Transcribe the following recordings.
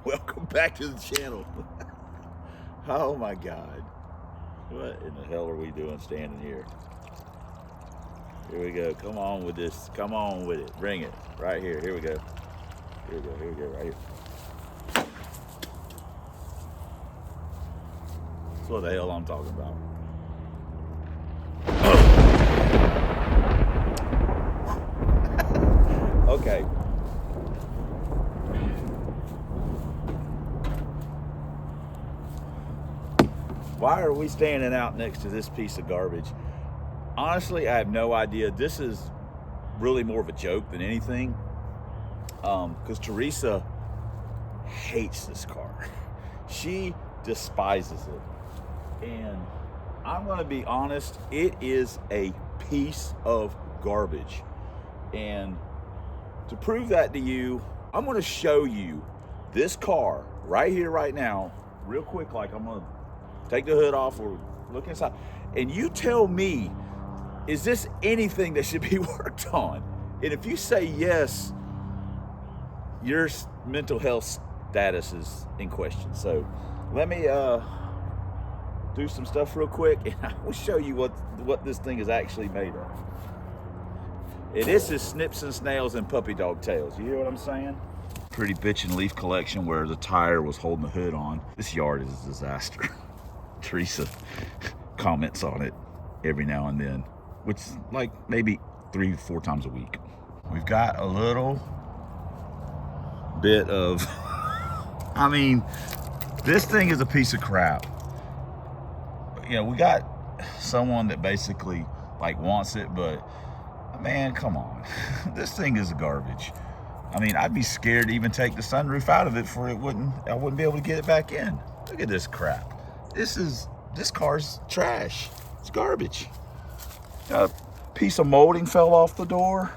Welcome back to the channel. Oh my God. What in the hell are we doing standing here? Here we go. Come on with this. Come on with it. Bring it. Right here. Here we go. Here we go. Here we go. Right here. That's what the hell I'm talking about. Okay. Why are we standing out next to this piece of garbage? Honestly, I have no idea. This is really more of a joke than anything. Because Teresa hates this car. She despises it. And I'm going to be honest, it is a piece of garbage. And to prove that to you, I'm going to show you this car right here, right now, real quick. Like, I'm going to take the hood off or look inside. And you tell me, is this anything that should be worked on? And if you say yes, your mental health status is in question. So let me do some stuff real quick, and I will show you what this thing is actually made of. And this is snips and snails and puppy dog tails. You hear what I'm saying? Pretty bitch and leaf collection where the tire was holding the hood on. This yard is a disaster. Teresa comments on it every now and then, which is like maybe 3-4 times a week. We've got a little bit of, I mean, this thing is a piece of crap. You know, we got someone that basically like wants it, but man, come on. This thing is garbage. I mean, I'd be scared to even take the sunroof out of it for I wouldn't be able to get it back in. Look at this crap. This car's trash. It's garbage. A piece of molding fell off the door.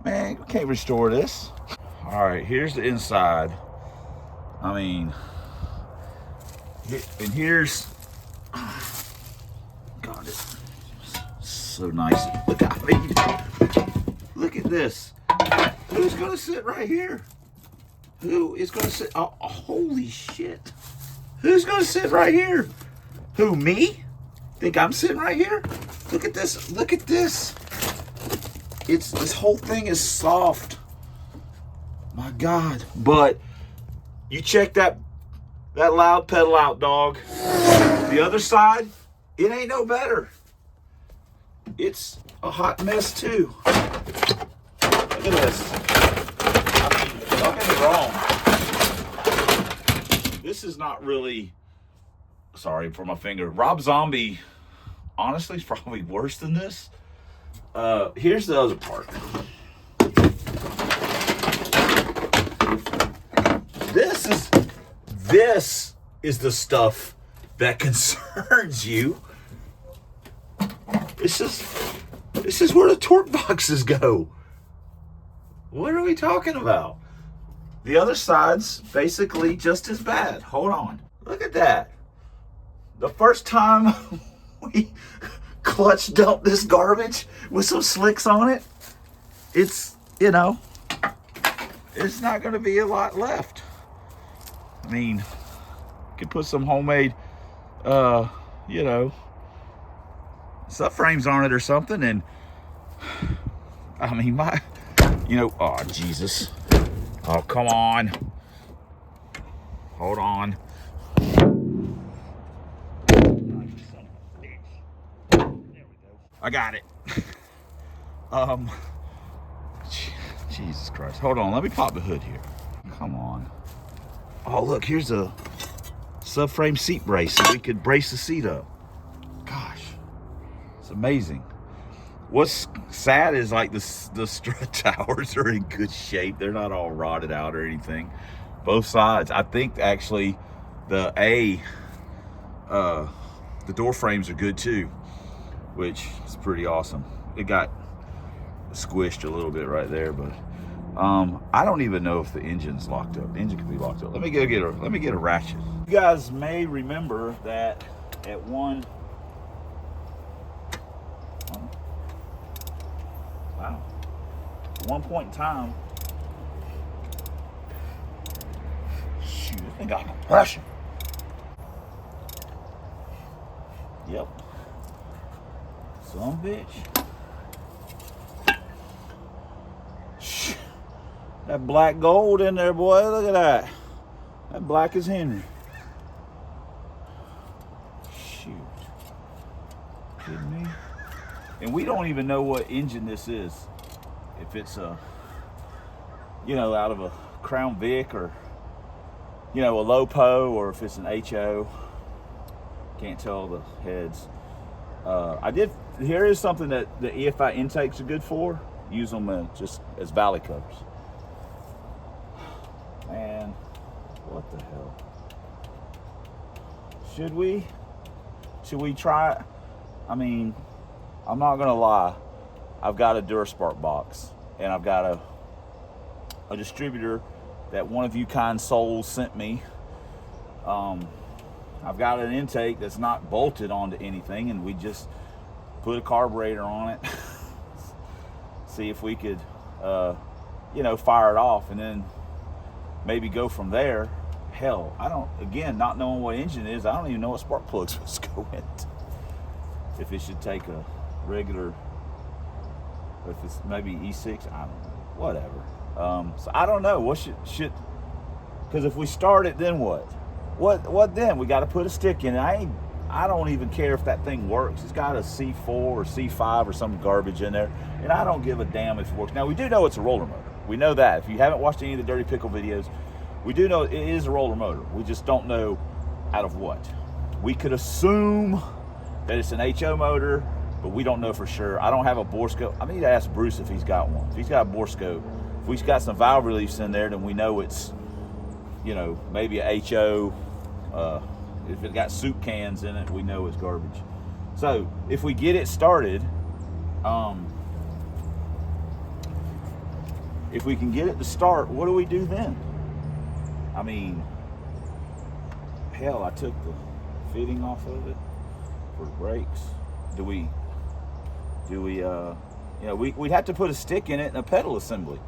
Man, we can't restore this. All right, here's the inside. I mean, and here's, God, it's so nice. Look at this. Who's gonna sit right here? Who is gonna sit? Oh, holy shit. Who's gonna sit right here? Who, me? Think I'm sitting right here? Look at this. Look at this. This whole thing is soft. My God. But you check that loud pedal out, dog. The other side, it ain't no better. It's a hot mess too. Look at this. I mean, don't get me wrong. This is not really, sorry for my finger. Rob Zombie, honestly, is probably worse than this. Here's the other part. This is the stuff that concerns you. This is where the torque boxes go. What are we talking about? The other side's basically just as bad. Hold on. Look at that. The first time we clutch dumped this garbage with some slicks on it, it's, you know, it's not going to be a lot left. I mean, you could put some homemade, you know, subframes on it or something. And I mean, you know, oh, Jesus. Oh, come on. Hold on. I got it. Jesus Christ. Hold on, let me pop the hood here. Come on. Oh, look, here's a subframe seat brace so we could brace the seat up. Gosh, it's amazing. What's sad is like the strut towers are in good shape. They're not all rotted out or anything. Both sides. I think actually the door frames are good too, which is pretty awesome. It got squished a little bit right there, but I don't even know if the engine's locked up. The engine could be locked up. Let me get a ratchet. You guys may remember that at one point in time, They got compression. Yep. Some bitch. That black gold in there, boy. Look at that. That black as Henry. Shoot. Kidding me? And we don't even know what engine this is. If it's a, you know, out of a Crown Vic or, you know, a Lopo, or if it's an HO. Can't tell the heads. Here is something that the EFI intakes are good for. Use them just as valley covers. Man, what the hell? Should we try it? I mean, I'm not gonna lie. I've got a Duraspark box, and I've got a distributor that one of you kind souls sent me. I've got an intake that's not bolted onto anything, and we just put a carburetor on it. See if we could, you know, fire it off, and then maybe go from there. Hell, again, not knowing what engine it is, I don't even know what spark plugs supposed to go in. If it should take a regular, if it's maybe E6, I don't know, whatever. So I don't know, what should, because if we start it, then what? What then? We got to put a stick in it. I don't even care if that thing works. It's got a C4 or C5 or some garbage in there, and I don't give a damn if it works. Now, we do know it's a roller motor. We know that. If you haven't watched any of the Dirty Pickle videos, we do know it is a roller motor. We just don't know out of what. We could assume that it's an HO motor, but we don't know for sure. I don't have a bore scope. I need to ask Bruce if he's got one. If he's got a bore scope, if we've got some valve reliefs in there, then we know it's, you know, maybe a HO. If it got soup cans in it, we know it's garbage. So if we get it started, if we can get it to start, what do we do then? I mean, hell, I took the fitting off of it for the brakes. Do we, you know, we'd have to put a stick in it and a pedal assembly.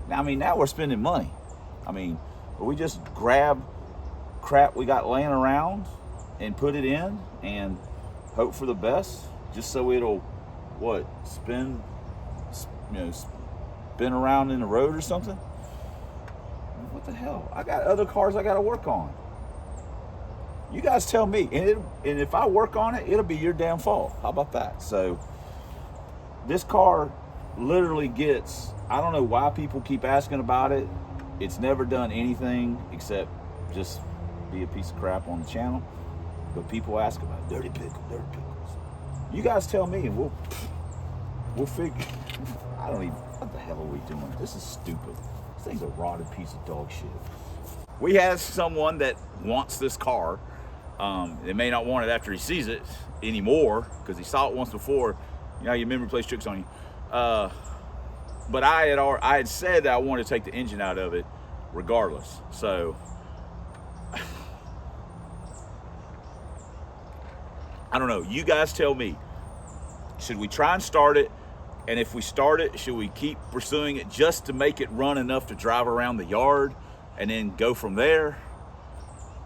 Now, I mean, now we're spending money. I mean, we just grab crap we got laying around and put it in and hope for the best, just so it'll, what, spin around in the road or something? What the hell? I got other cars I got to work on. You guys tell me, and if I work on it, it'll be your damn fault. How about that? So this car literally gets, I don't know why people keep asking about it. It's never done anything except just be a piece of crap on the channel, but people ask about Dirty Pickles. You guys tell me, and we'll figure. I don't even. What the hell are we doing? This is stupid. This thing's a rotted piece of dog shit. We have someone that wants this car. They may not want it after he sees it anymore because he saw it once before. You know, your memory plays tricks on you. But I had said that I wanted to take the engine out of it regardless. So I don't know. You guys tell me. Should we try and start it? And if we start it, should we keep pursuing it just to make it run enough to drive around the yard and then go from there?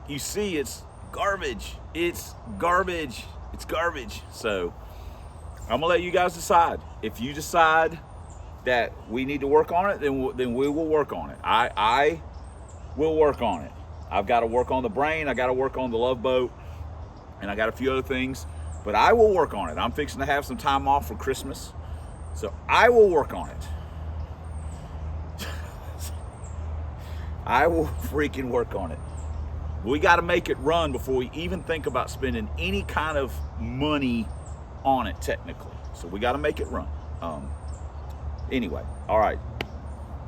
You see, it's garbage. It's garbage. It's garbage. So I'm gonna let you guys decide. If you decide that we need to work on it, then we will work on it. I will work on it. I've got to work on the brain. I got to work on the love boat, and I got a few other things, but I will work on it. I'm fixing to have some time off for Christmas, so I will work on it. I will freaking work on it. We got to make it run before we even think about spending any kind of money on it technically. So we got to make it run. Anyway, all right,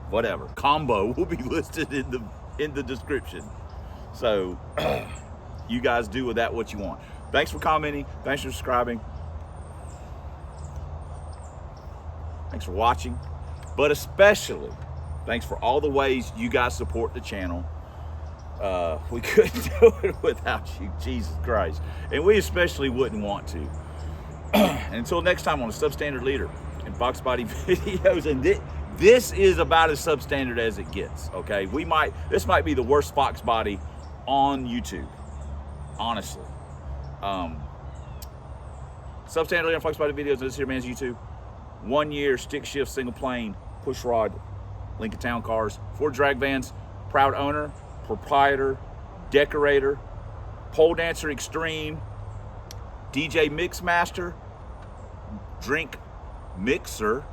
whatever. Combo will be listed in the description. So you guys do with that what you want. Thanks for commenting. Thanks for subscribing. Thanks for watching. But especially, thanks for all the ways you guys support the channel. We couldn't do it without you, Jesus Christ. And we especially wouldn't want to. Until next time on a Substandard Leader and Box Body videos. And this is about as substandard as it gets, okay? This might be the worst Fox body on YouTube, honestly. Substandard unflex body videos of this here man's YouTube. 1 year stick shift single plane push rod Lincoln Town cars, 4 drag vans, proud owner, proprietor, decorator, pole dancer extreme, DJ mix master, drink mixer,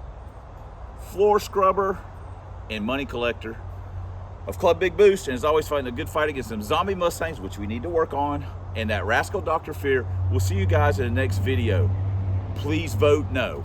floor scrubber, and money collector of Club Big Boost, and is always fighting a good fight against them zombie Mustangs, which we need to work on, and that rascal Dr. Fear. We'll see you guys in the next video. Please vote no.